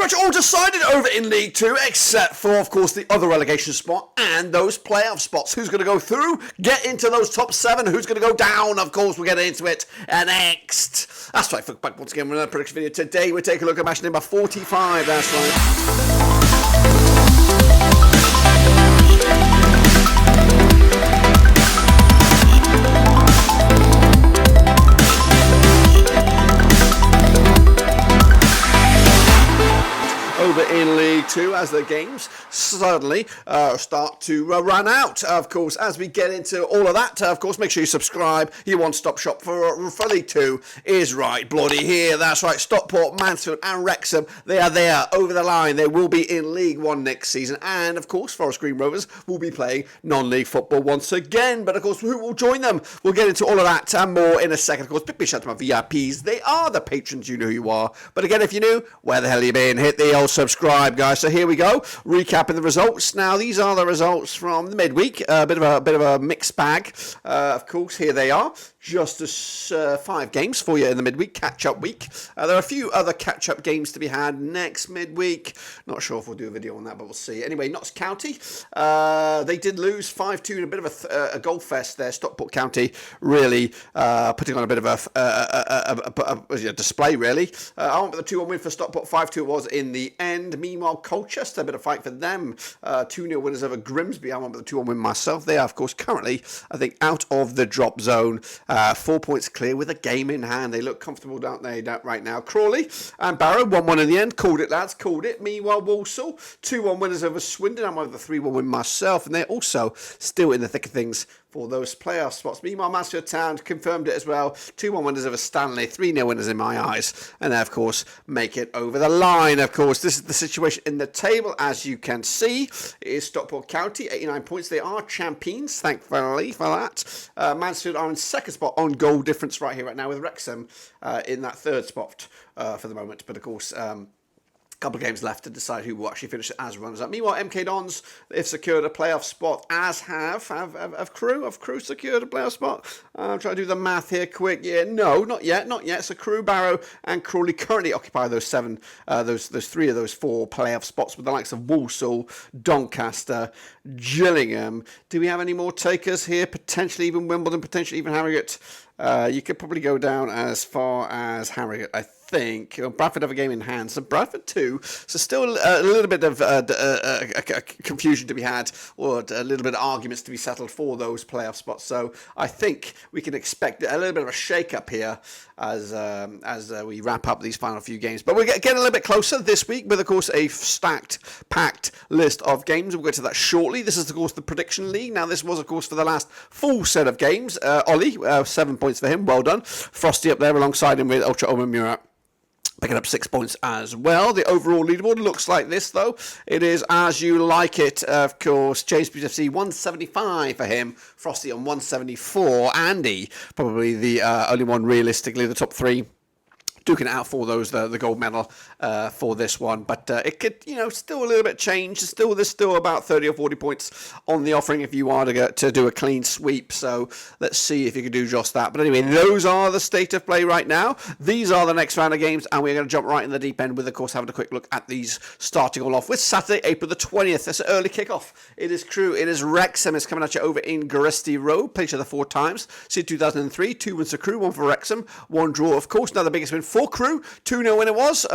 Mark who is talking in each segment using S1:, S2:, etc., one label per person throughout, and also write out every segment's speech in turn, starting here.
S1: much all decided over in League 2, except for, of course, the other relegation spot and those playoff spots. Who's going to go through, get into those top 7? Who's going to go down? Of course, we'll get into it next. That's right, back once again with another prediction video. Today, we take a look at match number 45. That's right. Over in League 2 as the games suddenly start to run out. Of course, as we get into all of that, of course, make sure you subscribe. Your one-stop shop for League 2 is right bloody here. That's right, Stockport, Mansfield and Wrexham, they are there over the line. They will be in League 1 next season. And, of course, Forest Green Rovers will be playing non-league football once again. But, of course, who will join them? We'll get into all of that and more in a second. Of course, big shout out to my VIPs. They are the patrons, you know who you are. But, again, if you're new, where the hell you been? Hit the old subscribe, guys. So here we go, recapping the results. Now these are the results from the midweek. A bit of a mixed bag. Of course, here they are. Just as 5 games for you in the midweek catch-up week. There are a few other catch-up games to be had next midweek. Not sure if we'll do a video on that, but we'll see. Anyway, Notts County, they did lose 5-2 in a bit of a goal fest there. Stockport County really putting on a bit of a display, really. I went with the 2-1 win for Stockport. 5-2 it was in the end. Meanwhile, Colchester, a bit of fight for them. 2-0 winners over Grimsby. I went with the 2-1 win myself. They are, of course, currently, I think, out of the drop zone. 4 points clear with a game in hand. They look comfortable, don't they, right now? Crawley and Barrow, 1-1 in the end. Called it, lads, called it. Meanwhile, Walsall, 2-1 winners over Swindon. I'm over the 3-1 win myself, and they're also still in the thick of things for those playoff spots. Meanwhile, Mansfield Town confirmed it as well. 2-1 winners over Stanley, 3-0 winners in my eyes, and they, of course, make it over the line. Of course, this is the situation in the table, as you can see. It is Stockport County, 89 points. They are champions, thankfully for that. Mansfield are in second spot on goal difference right here, right now, with Wrexham in that third spot for the moment. But, of course, couple of games left to decide who will actually finish as runners-up. Meanwhile, MK Dons, they've secured a playoff spot, as have Crew secured a playoff spot. I'm trying to do the math here quick. Yeah, no, not yet. So Crew, Barrow, and Crawley currently occupy those 3 of those 4 playoff spots with the likes of Walsall, Doncaster, Gillingham. Do we have any more takers here? Potentially even Wimbledon, potentially even Harrogate. You could probably go down as far as Harrogate, I think. Bradford have a game in hand, so Bradford 2. So still a little bit of confusion to be had, or a little bit of arguments to be settled for those playoff spots. So I think we can expect a little bit of a shake-up here as we wrap up these final few games. But we're getting a little bit closer this week with, of course, a stacked, packed list of games. We'll get to that shortly. This is, of course, the Prediction League. Now, this was, of course, for the last full set of games. Ollie, 7 points for him. Well done. Frosty up there alongside him with Ultra Omen Murat, picking up 6 points as well. The overall leaderboard looks like this, though. It is as you like it, of course. James FC, 175 for him. Frosty on 174. Andy, probably the only one realistically, the top 3. Duking it out for those the gold medal for this one, but it could, still a little bit change. There's still about 30 or 40 points on the offering if you are to do a clean sweep. So let's see if you can do just that. But anyway, those are the state of play right now. These are the next round of games, and we're going to jump right in the deep end with, of course, having a quick look at these, starting all off with Saturday, April the 20th. That's an early kickoff. It is Crew. It is Wrexham. It's coming at you over in Garesti Road. Played each other 4 times. Since 2003, 2 wins for Crew, 1 for Wrexham, 1 draw, of course. Now the biggest win for Crew, 2-0 win it was.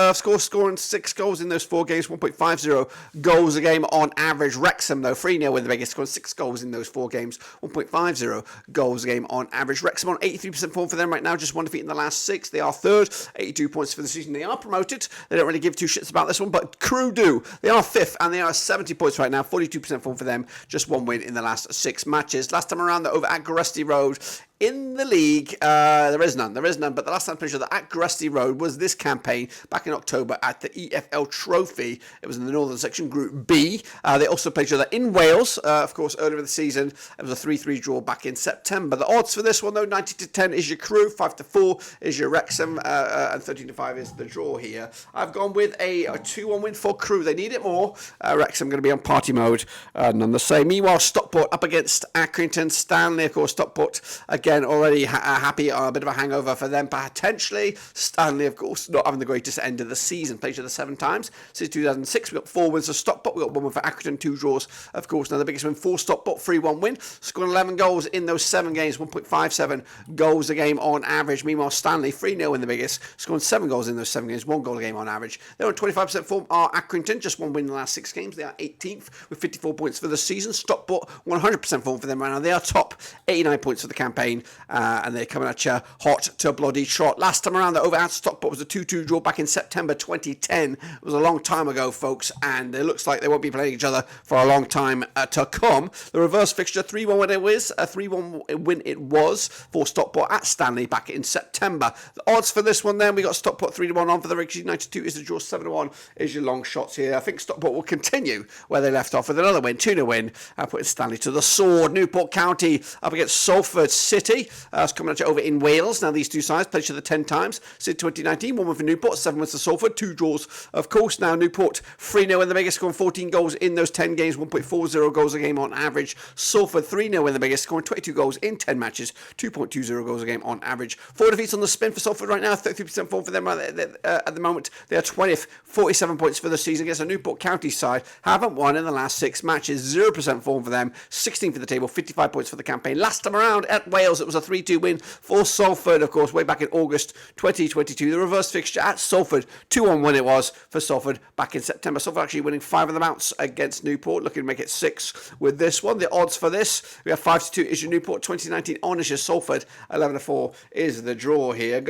S1: Scoring 6 goals in those 4 games, 1.50 goals a game on average. Wrexham, though, 3-0 win the biggest, scoring 6 goals in those 4 games, 1.50 goals a game on average. Wrexham on 83% form for them right now, just 1 defeat in the last 6. They are third, 82 points for the season. They are promoted. They don't really give 2 shits about this one, but Crew do. They are 5th, and they are 70 points right now, 42% form for them, just 1 win in the last 6 matches. Last time around, they're over at Garesti Road. In the league, there is none, but the last time I played at Garesti Road was this campaign back in October at the EFL Trophy. It was in the Northern Section, Group B. They also played each other in Wales, of course, earlier in the season. It was a 3-3 draw back in September. The odds for this one, though, 90-10 is your Crew, 5-4 is your Wrexham, and 13-5 is the draw here. I've gone with a 2-1 win for Crew. They need it more. Wrexham going to be on party mode, none the same. Meanwhile, Stockport up against Accrington. Stanley, of course, Stockport again again, already happy, a bit of a hangover for them, potentially. Stanley, of course, not having the greatest end of the season. Played each other 7 times since 2006. We got 4 wins for Stockport. We got 1 win for Accrington, 2 draws. Of course, now the biggest win for Stockport, 3-1 win. Scoring 11 goals in those 7 games, 1.57 goals a game on average. Meanwhile, Stanley, 3-0 in the biggest, scoring 7 goals in those 7 games, 1 goal a game on average. They're on 25% form. Are Accrington, just 1 win in the last 6 games. They are 18th with 54 points for the season. Stockport, 100% form for them right now. They are top, 89 points for the campaign, and they're coming at you hot to bloody trot. Last time around, the over at Stockport was a 2-2 draw back in September 2010. It was a long time ago, folks, and it looks like they won't be playing each other for a long time to come. The reverse fixture, 3-1 win it was, a 3-1 win it was for Stockport at Stanley back in September. The odds for this one then, we got Stockport 3-1 on for the Ricks. 92 is the draw, 7-1 is your long shots here. I think Stockport will continue where they left off with another win, 2-0 win, putting Stanley to the sword. Newport County up against Salford City. It's coming at you over in Wales. Now these two sides played each other 10 times since 2019. 1 win for Newport, 7 wins for Salford, 2 draws. Of course, now Newport 3-0 in the biggest, scoring 14 goals in those 10 games, 1.40 goals a game on average. Salford 3-0 in the biggest, scoring 22 goals in 10 matches, 2.20 goals a game on average. 4 defeats on the spin for Salford right now, 33% form for them at the moment. They are 20th, 47 points for the season against a Newport County side. Haven't won in the last 6 matches, 0% form for them, 16th for the table, 55 points for the campaign. Last time around at Wales, it was a 3-2 win for Salford, of course, way back in August 2022. The reverse fixture at Salford, 2-1 win it was for Salford back in September. Salford actually winning 5 of the bouts against Newport, looking to make it 6 with this one. The odds for this, we have 5-2 is your Newport, 2019 on is your Salford, 11-4 is the draw here.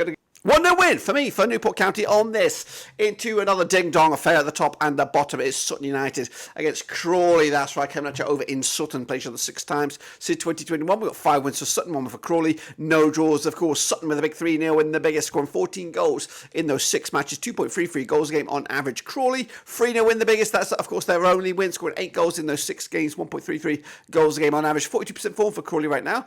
S1: 1-0 win for me, for Newport County on this. Into another ding-dong affair at the top and the bottom is Sutton United against Crawley. That's right, coming at you over in Sutton. Played each other 6 times since 2021. We've got 5 wins for Sutton, 1 for Crawley. No draws, of course. Sutton with a big 3-0 in the biggest, scoring 14 goals in those 6 matches. 2.33 goals a game on average. Crawley, 3-0 in the biggest. That's, of course, their only win, scoring 8 goals in those 6 games. 1.33 goals a game on average. 42% form for Crawley right now.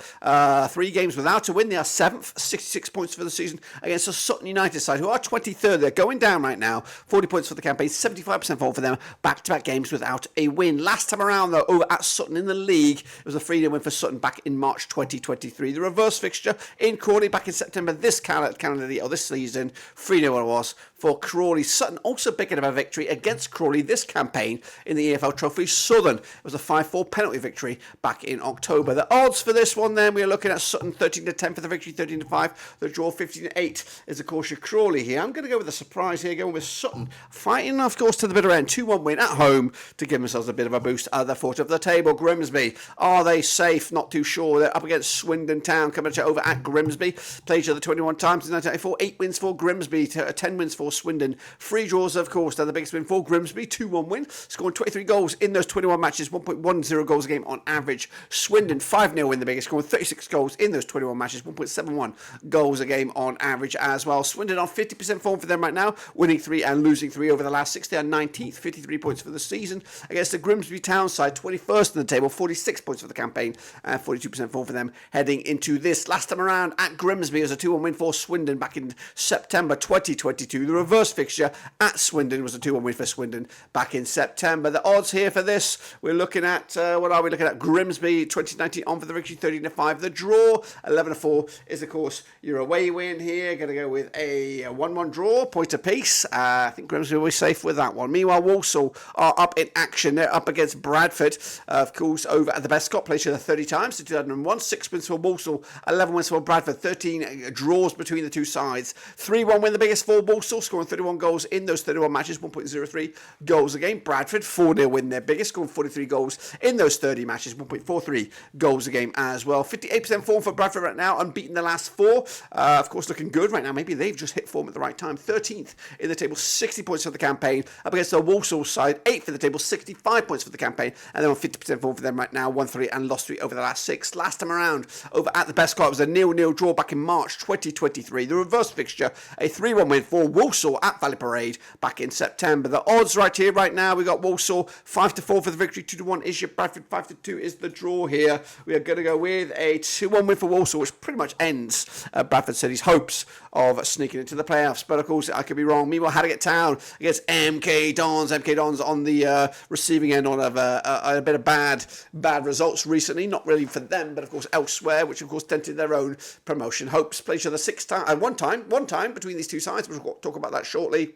S1: 3 games without a win. They are 7th, 66 points for the season against the Sutton United side, who are 23rd. They're going down right now. 40 points for the campaign, 75% form for them. Back-to-back games without a win. Last time around, though, over at Sutton in the league, it was a 3-0 win for Sutton back in March 2023. The reverse fixture in Crawley back in September this calendar year, or this season, 3-0 it was for Crawley. Sutton also picking up a victory against Crawley this campaign in the EFL Trophy Southern. It was a 5-4 penalty victory back in October. The odds for this one then, we are looking at Sutton 13-10 for the victory, 13-5. The draw 15-8 is of course your Crawley here. I'm going to go with a surprise here, going with Sutton. Fighting, of course, to the bitter end. 2-1 win at home to give themselves a bit of a boost at the foot of the table. Grimsby, are they safe? Not too sure. They're up against Swindon Town, coming at you over at Grimsby. Played each other 21 times in 1994. 8 wins for Grimsby, 10 wins for Swindon. 3 draws, of course. They're the biggest win for Grimsby. 2-1 win, scoring 23 goals in those 21 matches. 1.10 goals a game on average. Swindon 5-0 in the biggest, scoring 36 goals in those 21 matches. 1.71 goals a game on average as well. Swindon on 50% form for them right now, winning 3 and losing 3 over the last 6. They are 19th, 53 points for the season against the Grimsby Town side, 21st in the table, 46 points for the campaign, and 42% form for them heading into this. Last time around at Grimsby, it was a 2-1 win for Swindon back in September 2022. The reverse fixture at Swindon was a 2-1 win for Swindon back in September. The odds here for this, we're looking at, what are we looking at? Grimsby 2019 on for the victory, 13-5. The draw 11-4 is of course your away win here. Going to go with a 1-1 draw, point apiece. I think Grimsby will be safe with that one. Meanwhile, Walsall are up in action. They're up against Bradford, of course, over at the Bescot. Played each other 30 times in 2001. 6 wins for Walsall, 11 wins for Bradford. 13 draws between the two sides. 3-1 win the biggest for Walsall, scoring 31 goals in those 31 matches, 1.03 goals a game. Bradford 4-0 win their biggest, scoring 43 goals in those 30 matches, 1.43 goals a game as well. 58% form for Bradford right now, unbeaten the last 4. Of course, looking good right now. Maybe they've just hit form at the right time. 13th in the table, 60 points for the campaign. Up against the Walsall side, 8th in the table, 65 points for the campaign. And they're on 50% form for them right now, 1-3 and lost 3 over the last 6. Last time around, over at the Bescot, it was a 0-0 draw back in March 2023. The reverse fixture, a 3-1 win for Walsall. Walsall at Valley Parade back in September. The odds right here, right now, we got Walsall 5-4 for the victory, 2-1 is your Bradford, 5-2 is the draw here. We are going to go with a 2-1 win for Walsall, which pretty much ends Bradford City's hopes of sneaking into the playoffs. But of course, I could be wrong. Meanwhile, Harrogate Town against MK Dons. MK Dons on the receiving end of a bit of bad results recently. Not really for them, but of course elsewhere, which of course dented their own promotion hopes. Played each other one time between these two sides. We'll talk about that shortly.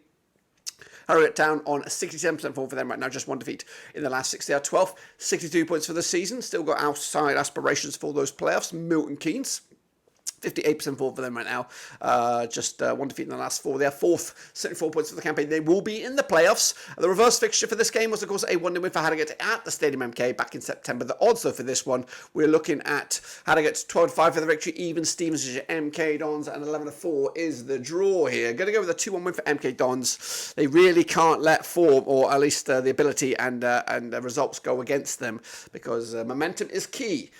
S1: Harrogate Town on a 67% form for them right now, just one defeat in the last 6. They are 12th, 62 points for the season. Still got outside aspirations for those playoffs. Milton Keynes, 58% form for them right now. Just one defeat in the last 4. They are 4th, 74 points for the campaign. They will be in the playoffs. The reverse fixture for this game was, of course, a 1-0 win for Harrogate at the Stadium MK back in September. The odds, though, for this one, we're looking at Harrogate 12-5 for the victory. Even Stevens is your MK Dons, and 11-4 is the draw here. Going to go with a 2-1 win for MK Dons. They really can't let form, or at least the ability and results go against them, because momentum is key.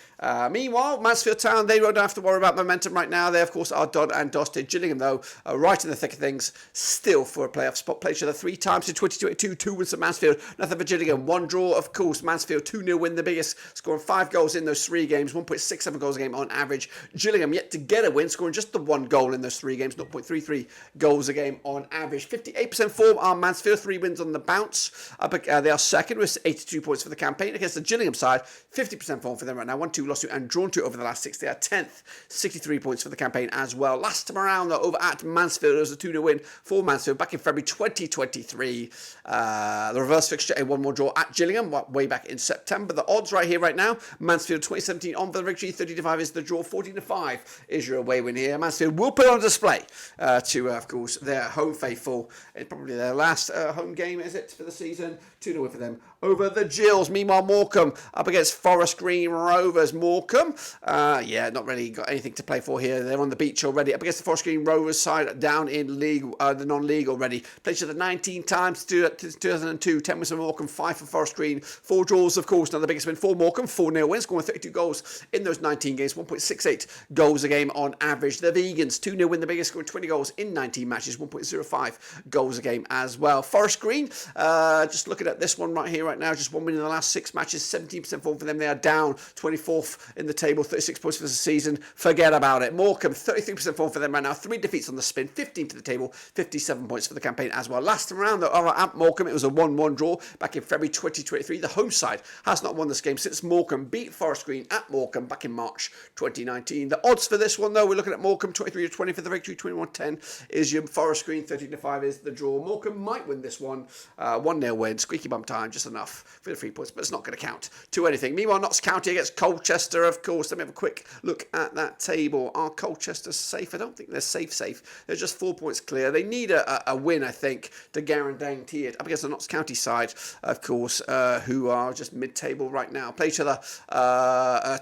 S1: Meanwhile, Mansfield Town, they don't have to worry about momentum right now. They, of course, are done and dusted. Gillingham, though, are right in the thick of things, still for a playoff spot. Played each other 3 times in 2022, 2 wins for Mansfield, nothing for Gillingham. 1 draw, of course. Mansfield 2-0 win, the biggest, scoring 5 goals in those 3 games, 1.67 goals a game on average. Gillingham yet to get a win, scoring just the 1 goal in those 3 games, 0.33 goals a game on average. 58% form are Mansfield, 3 wins on the bounce. They are second with 82 points for the campaign. Against the Gillingham side, 50% form for them right now, 1-2 lost to and drawn to over the last 6. They are 10th, 63 points for the campaign as well. Last time around, though, over at Mansfield, it was a 2-0 win for Mansfield back in February 2023. The reverse fixture, a 1-1 draw at Gillingham, way back in September. The odds right here, right now, Mansfield 2017 on for the victory, 30-5 is the draw, 14-5 is your away win here. Mansfield will put on display to, of course, their home faithful. It's probably their last home game, is it, for the season? 2-0 win for them over the Gills. Meanwhile, Morecambe up against Forest Green Rovers. Morecambe, not really got anything to play for here. They're on the beach already. Up against the Forest Green Rovers side, down in league, the non-league already. Played each other 19 times, 2002, 10 wins for Morecambe, 5 for Forest Green. 4 draws, of course. Now the biggest win for Morecambe, 4-0 wins, scoring 32 goals in those 19 games, 1.68 goals a game on average. The Vegans, 2-0 win, the biggest, scoring 20 goals in 19 matches, 1.05 goals a game as well. Forest Green, just looking at this one right here, right now, just 1 win in the last 6 matches, 17% form for them. They are down, 24th in the table, 36 points for the season. Forget about it. Morecambe, 33% form for them right now, 3 defeats on the spin, 15 to the table, 57 points for the campaign as well. Last time around, though, at Morecambe, it was a 1-1 draw back in February 2023. The home side has not won this game since Morecambe beat Forest Green at Morecambe back in March 2019. The odds for this one, though, we're looking at Morecambe 23-20 for the victory, 21-10 is your Forest Green, 13-5 is the draw. Morecambe might win this one, 1-0 win, squeaky bum time, just enough for the 3 points, but it's not going to count to anything. Meanwhile, Notts County against Colchester, of course. Let me have a quick look at that table. Are Colchester safe? I don't think they're safe. They're just 4 points clear. They need a win, I think, to guarantee it. Up against the Notts County side, of course, who are just mid-table right now. Play each other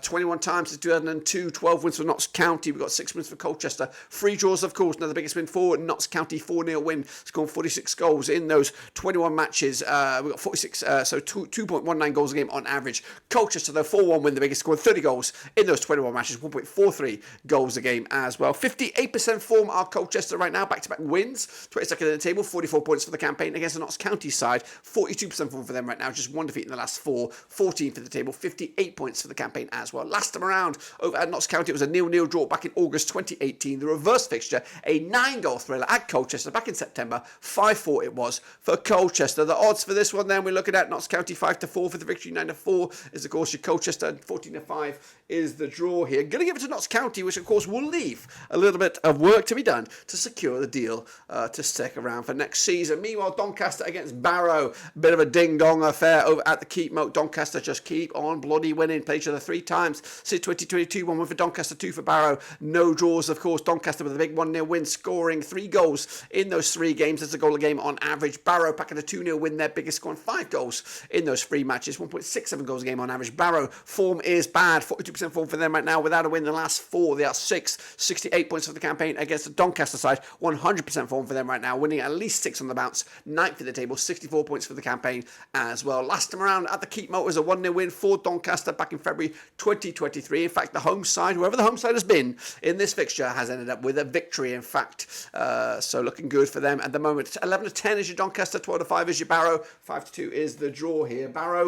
S1: 21 times since 2002. 12 wins for Notts County. We've got 6 wins for Colchester. 3 draws, of course. Now the biggest win for Notts County, 4-0 win. Scoring 46 goals in those 21 matches. We've got 46, so 2.19 goals a game on average. Colchester, though, 4-1 win, the biggest, scoring 30 goals in those 21 matches, 1.43 goals a game as well. 58% form are Colchester right now, back-to-back wins, 22nd in the table, 44 points for the campaign. Against the Notts County side, 42% form for them right now, just 1 defeat in the last 4, 14 for the table, 58 points for the campaign as well. Last time around, over at Notts County, it was a 0-0 draw back in August 2018. The reverse fixture, a 9-goal thriller at Colchester back in September, 5-4 it was for Colchester. The odds for this one then, we're looking at Notts County 5-4 for the victory, 9-4 is of course your Colchester, and 14-5 is the draw here. Going to give it to Notts County, which of course will leave a little bit of work to be done to secure the deal to stick around for next season. Meanwhile, Doncaster against Barrow, a bit of a ding-dong affair over at the Keep Moat. Doncaster just keep on bloody winning. Played each other 3 times since 2022. 1 win for Doncaster, 2 for Barrow. No draws, of course. Doncaster with a big 1-0 win, scoring 3 goals in those 3 games. That's a goal a game on average. Barrow packing a 2-0 win, their biggest, scoring 5 goals in those 3 matches. 1.67 goals a game on average. Barrow form is bad. 42% form for them right now without a win in the last 4. They are 68 points for the campaign against the Doncaster side. 100% form for them right now, winning at least 6 on the bounce. 9th in the table, 64 points for the campaign as well. Last time around at the Keep Moat was a 1-0 win for Doncaster back in February 2023. In fact, the home side, whoever the home side has been in this fixture, has ended up with a victory, in fact. So looking good for them at the moment. 11-10 is your Doncaster, 12-5 is your Barrow, 5-2 is the draw here. Barrow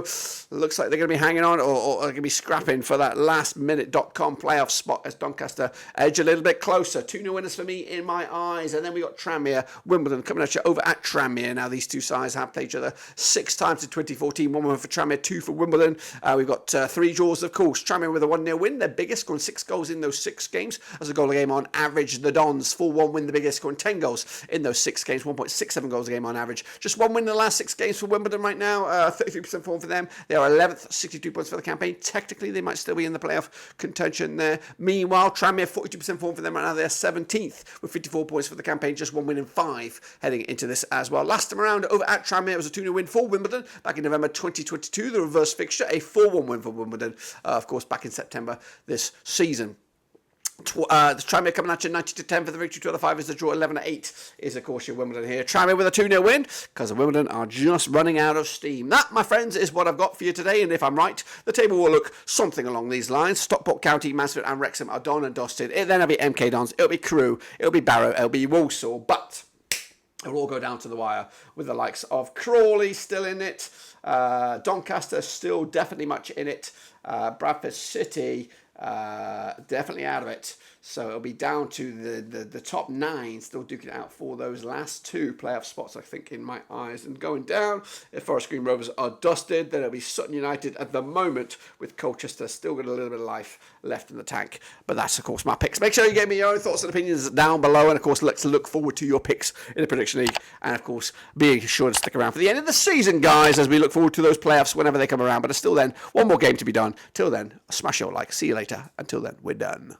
S1: looks like they're going to be hanging on or going to be scrapping for that lastminute.com playoff spot as Doncaster edge a little bit closer. 2-0 winners for me in my eyes. And then we got Tranmere, Wimbledon coming at you over at Tranmere. Now these two sides have played each other 6 times in 2014. 1 for Tranmere, 2 for Wimbledon. We've got 3 draws, of course. Tranmere with a 1-0 win, their biggest, scoring 6 goals in those 6 games. As a goal a game on average, the Dons 4-1 win, the biggest, scoring 10 goals in those 6 games. 1.67 goals a game on average. Just 1 win in the last 6 games for Wimbledon right now. 33% form for them. They are 11th, 62 points for the campaign. Technically, they might still be in the playoff contention there. Meanwhile, Tranmere, 42% form for them right now. They're 17th with 54 points for the campaign. Just 1 win in 5 heading into this as well. Last time around over at Tranmere, it was a 2-0 win for Wimbledon back in November 2022. The reverse fixture, a 4-1 win for Wimbledon, of course, back in September this season. The Tranmere coming at you 90-10 for the victory. 12-5 is the draw. 11-8 is, of course, your Wimbledon here. Tranmere with a 2-0 win because Wimbledon are just running out of steam. That, my friends, is what I've got for you today. And if I'm right, the table will look something along these lines. Stockport County, Mansfield and Wrexham are done and dusted. Then it'll be MK Dons. It'll be Crewe. It'll be Barrow. It'll be Walsall. But it'll all go down to the wire with the likes of Crawley still in it. Doncaster still definitely much in it. Bradford City definitely out of it. So it'll be down to the top 9 still duking it out for those last 2 playoff spots, I think, in my eyes. And going down, if Forest Green Rovers are dusted, then it'll be Sutton United at the moment, with Colchester still got a little bit of life left in the tank. But that's, of course, my picks. Make sure you give me your own thoughts and opinions down below. And, of course, let's look forward to your picks in the Prediction League. And, of course, be sure to stick around for the end of the season, guys, as we look forward to those playoffs whenever they come around. But until then, one more game to be done. Till then, smash your like. See you later. Until then, we're done.